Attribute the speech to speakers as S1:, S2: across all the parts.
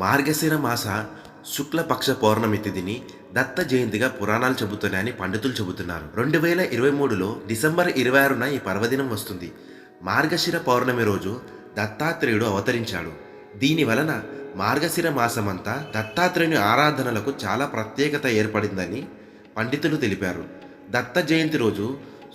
S1: మార్గశిర మాస శుక్లపక్ష పౌర్ణమి తిథిని దత్త జయంతిగా పురాణాలు చెబుతున్నాయని పండితులు చెబుతున్నారు. 2023లో డిసెంబర్ 26న ఈ పర్వదినం వస్తుంది. మార్గశిర పౌర్ణమి రోజు దత్తాత్రేయుడు అవతరించాడు. దీని వలన మార్గశిర మాసమంతా దత్తాత్రేయుని ఆరాధనలకు చాలా ప్రత్యేకత ఏర్పడిందని పండితులు తెలిపారు. దత్త జయంతి రోజు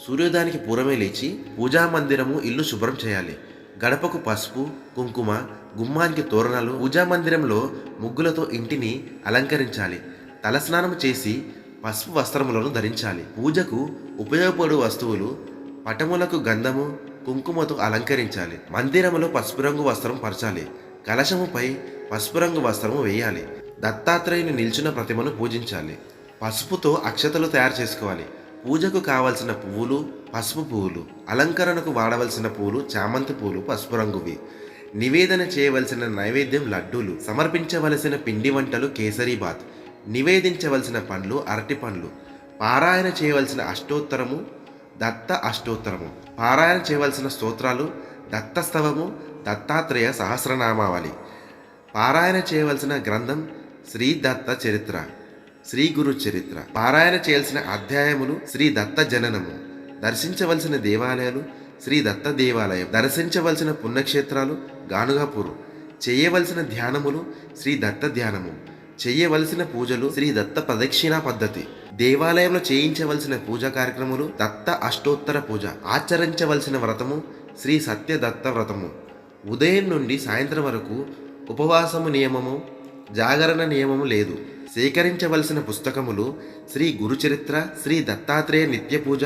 S1: సూర్యోదయానికి పూర్వమే లేచి పూజా మందిరము ఇల్లు శుభ్రం చేయాలి. గడపకు పసుపు కుంకుమ, గుమ్మానికి తోరణాలు, పూజా మందిరంలో ముగ్గులతో ఇంటిని అలంకరించాలి. తలస్నానం చేసి పసుపు వస్త్రములను ధరించాలి. పూజకు ఉపయోగపడు వస్తువులు పటములకు గంధము కుంకుమతో అలంకరించాలి. మందిరములో పసుపు రంగు వస్త్రం పరచాలి. కలశముపై పసుపు రంగు వస్త్రము వేయాలి. దత్తాత్రేయుని నిల్చున్న ప్రతిమను పూజించాలి. పసుపుతో అక్షతలు తయారు చేసుకోవాలి. పూజకు కావలసిన పువ్వులు పసుపు పువ్వులు, అలంకరణకు వాడవలసిన పూలు చామంతి పూలు పసుపు రంగువి, నివేదన చేయవలసిన నైవేద్యం లడ్డూలు, సమర్పించవలసిన పిండి వంటలు కేసరీబాత్, నివేదించవలసిన పండ్లు అరటి పండ్లు, పారాయణ చేయవలసిన అష్టోత్తరము దత్త అష్టోత్తరము, పారాయణ చేయవలసిన స్తోత్రాలు దత్తస్తవము దత్తాత్రేయ సహస్రనామావళి, పారాయణ చేయవలసిన గ్రంథం శ్రీ దత్త చరిత్ర శ్రీ గురు చరిత్ర, పారాయణ చేయాల్సిన అధ్యాయములు శ్రీ దత్త జననము, దర్శించవలసిన దేవాలయాలు శ్రీ దత్త దేవాలయం, దర్శించవలసిన పుణ్యక్షేత్రాలు గానుగాపూర్, చేయవలసిన ధ్యానములు శ్రీ దత్త ధ్యానము, చేయవలసిన పూజలు శ్రీ దత్త ప్రదక్షిణా పద్ధతి, దేవాలయంలో చేయించవలసిన పూజా కార్యక్రమాలు దత్త అష్టోత్తర పూజ, ఆచరించవలసిన వ్రతము శ్రీ సత్యదత్త వ్రతము, ఉదయం నుండి సాయంత్రం వరకు ఉపవాసము నియమము జాగరణ నియమము లేదు. సేకరించవలసిన పుస్తకములు శ్రీ గురుచరిత్ర శ్రీ దత్తాత్రేయ నిత్య పూజ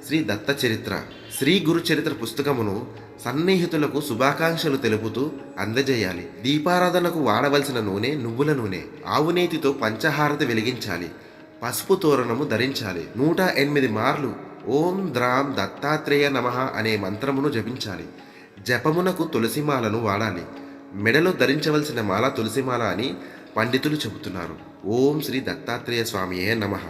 S1: శ్రీ దత్త చరిత్ర. శ్రీ గురు చరిత్ర పుస్తకమును సన్నిహితులకు శుభాకాంక్షలు తెలుపుతూ అందజేయాలి. దీపారాధనకు వాడవలసిన నూనె నువ్వుల నూనె, ఆవునేతితో పంచహారతి వెలిగించాలి. పసుపు తోరణము ధరించాలి. 108 మార్లు ఓం ద్రాం దత్తాత్రేయ నమః అనే మంత్రమును జపించాలి. జపమునకు తులసిమాలను వాడాలి. మెడలో ధరించవలసిన మాల తులసిమాల అని పండితులు చెబుతున్నారు. ఓం శ్రీ దత్తాత్రేయ స్వామియే నమః.